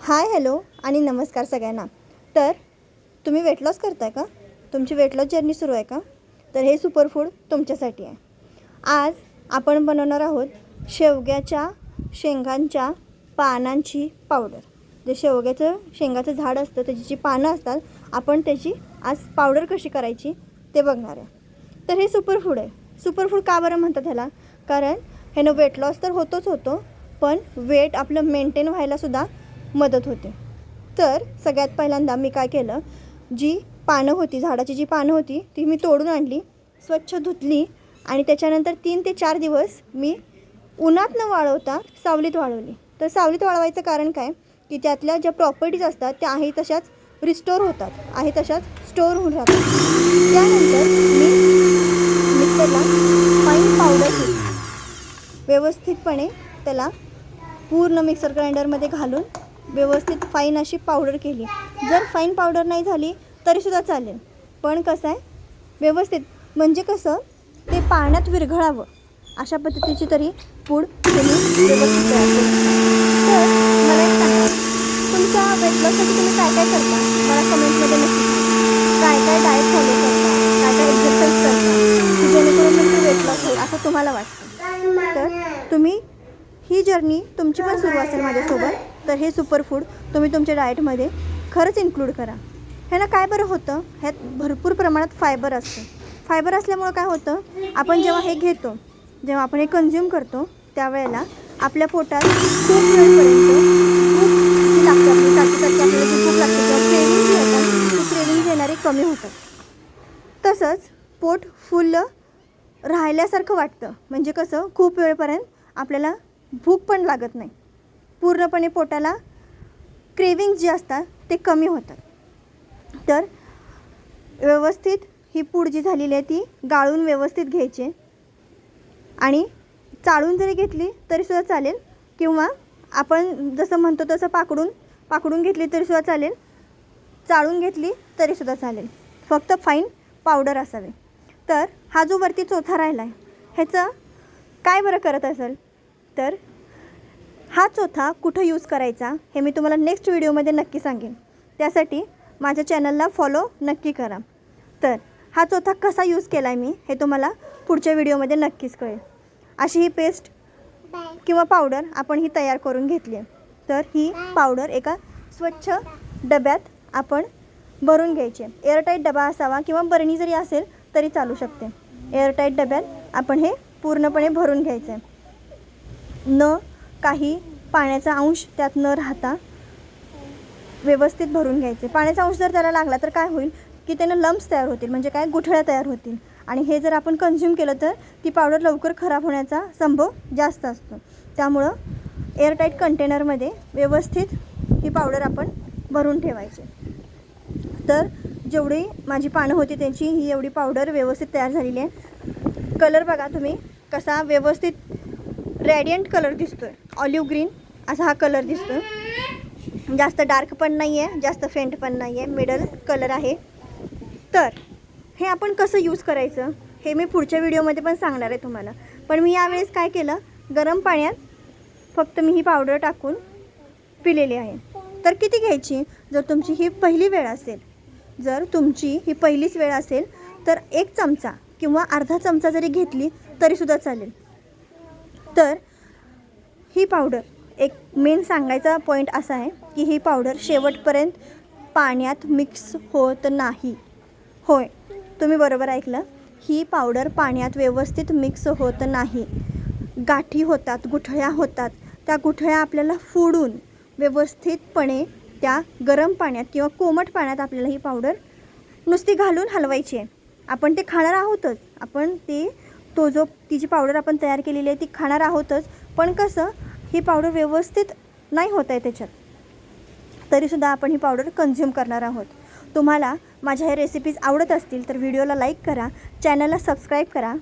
Hi hello आणि नमस्कार सगळ्यांना। तर तुम्ही वेट लॉस करताय का? तुमची वेट लॉस जर्नी सुरू आहे का? तर हे सुपरफूड तुमच्यासाठी आहे। आज आपण बनवणार आहोत शेवग्याच्या शेंगांच्या पानांची पावडर। जे शेंगाचं झाड असतं त्याची जी पानं असतात आपण त्याची आज पावडर कशी करायची ते बघणार आहे। तर हे सुपरफूड आहे। सुपरफूड का बरं म्हणतात ह्याला? कारण ह्यानं वेट लॉस तर होतो पण वेट आपलं मेंटेन व्हायला सुद्धा मदत होते। तर सगळ्यात पहिल्यांदा मी काय केलं, जी पानं होती झाडाची जी पानं होती ती मी तोडून आणली, स्वच्छ धुतली आणि त्याच्यानंतर 3 ते 4 दिवस मी उन्हात न वाळवता सावलीत वाळवली। तर सावलीत वाळवायचं कारण काय की त्यातल्या ज्या प्रॉपर्टीज असतात त्या आहे तशाच रिस्टोर होतात, आहे तशाच स्टोअर होऊन राहतात। त्यानंतर मी मिक्सरला फाईन पावडर केली, व्यवस्थितपणे त्याला पूर्ण मिक्सर ग्राइंडरमध्ये घालून व्यवस्थित फाईन अशी पावडर केली। जर फाईन पावडर नाही झाली तरीसुद्धा चालेल, पण कसं आहे व्यवस्थित म्हणजे कसं ते पाण्यात विरघळावं अशा पद्धतीची तरी पूड तुम्ही व्यवस्थित तयार करू। तर मला एक सांगा, तुमच्या वेट लॉससाठी तुम्ही काय काय करता? मला कमेंटमध्ये नक्की सांगा। काय डाएट फॉलो करता, काय एक्सरसाइज करता की जेणेकरून तुमचं वेट लॉस होईल असं तुम्हाला वाटतं? तर तुम्ही ही जर्नी तुमची पण सुरू असेल माझ्यासोबत, तर हे सुपरफूड तुम्ही तुमच्या डाएटमध्ये खरंच इन्क्लूड करा। ह्यानं काय बरं होतं, ह्यात भरपूर प्रमाणात फायबर असतं। फायबर असल्यामुळं काय होतं, आपण जेव्हा हे घेतो, जेव्हा आपण हे कन्झ्युम करतो त्यावेळेला आपल्या पोटात खूप वेळपर्यंत भूक जी लागते, आपली सारखी आपल्याला जी भूक लागते किंवा क्रेविंग जी येतात ती क्रेविंग येणारे कमी होतात। तसंच पोट फुल राहिल्यासारखं वाटतं, म्हणजे कसं खूप वेळपर्यंत आपल्याला भूक पण लागत नाही, पूर्णपणे पोटाला क्रेविंग जे असतात ते कमी होतात। तर व्यवस्थित ही पूड जी झालेली आहे ती गाळून व्यवस्थित घ्यायची आणि चाळून जरी घेतली तरीसुद्धा चालेल, किंवा आपण जसं म्हणतो तसं पाकडून घेतली तरीसुद्धा चालेल, चाळून घेतली तरीसुद्धा चालेल, फक्त फाईन पावडर असावे। तर हा जो वरती चोथा राहिला आहे ह्याचं काय बरं करत असेल, तर हा चोथा कुठं यूज करायचा हे मी तुम्हाला नेक्स्ट व्हिडिओमध्ये नक्की सांगेन, त्यासाठी माझ्या चॅनलला फॉलो नक्की करा। तर हा चोथा कसा यूज केला आहे मी हे तुम्हाला पुढच्या व्हिडिओमध्ये नक्कीच कळेल। अशी ही पेस्ट किंवा पावडर आपण ही तयार करून घेतली आहे। तर ही पावडर एका स्वच्छ डब्यात आपण भरून घ्यायची आहे। एअरटाईट डबा असावा किंवा बरणी जरी असेल तरी चालू शकते। एअरटाईट डब्यात आपण हे पूर्णपणे भरून घ्यायचं आहे, न काही पाण्याचा अंश त्यात न राहता व्यवस्थित भरून घ्यायचे। पाण्याचा अंश जर त्याला लागला तर काय होईल की त्यानं लम्प्स तयार होतील, म्हणजे काय गुठळ्या तयार होतील, आणि हे जर आपण कन्झ्युम केलं तर ती पावडर लवकर खराब होण्याचा संभव जास्त असतो। त्यामुळं एअरटाईट कंटेनरमध्ये व्यवस्थित ही पावडर आपण भरून ठेवायची। तर जेवढी माझी पानं होती त्यांची ही एवढी पावडर व्यवस्थित तयार झालेली आहे। कलर बघा तुम्ही कसा व्यवस्थित रॅडियंट कलर दिसतोय, ऑलिव्ह ग्रीन असा हा कलर दिसतो, जास्त डार्क पण नाही आहे जास्त फेंट पण नाही आहे, मिडल कलर आहे। तर हे आपण कसं यूज करायचं हे मी पुढच्या व्हिडिओमध्ये पण सांगणार आहे तुम्हाला, पण मी यावेळेस काय केलं, गरम पाण्यात फक्त मी ही पावडर टाकून पिलेली आहे। तर किती घ्यायची, जर तुमची ही पहिली वेळ असेल, जर तुमची ही पहिलीच वेळ असेल तर 1 चमचा किंवा अर्धा चमचा जरी घेतली तरीसुद्धा चालेल। तर ही पावडर एक मेन सांगायचा पॉईंट असा आहे की ही पावडर शेवटपर्यंत पाण्यात मिक्स होत नाही। होय, तुम्ही बरोबर ऐकलं, ही पावडर पाण्यात व्यवस्थित मिक्स होत नाही। गाठी होतात, गुठळ्या होतात, त्या गुठळ्या आपल्याला फोडून व्यवस्थितपणे त्या गरम पाण्यात किंवा कोमट पाण्यात आपल्याला ही पावडर नुसती घालून हलवायची आहे। आपण ते खाणार आहोतच, आपण ती जी पावडर आपण तयार केलेली आहे ती खाणार आहोतच, पण कसं ही पावडर व्यवस्थित नाही होत आहे त्याच्यात, तरीसुद्धा आपण ही पावडर कन्झ्युम करणार आहोत। तुम्हाला माझ्या ह्या रेसिपीज आवडत असतील तर व्हिडिओला लाईक करा, चॅनलला सबस्क्राईब करा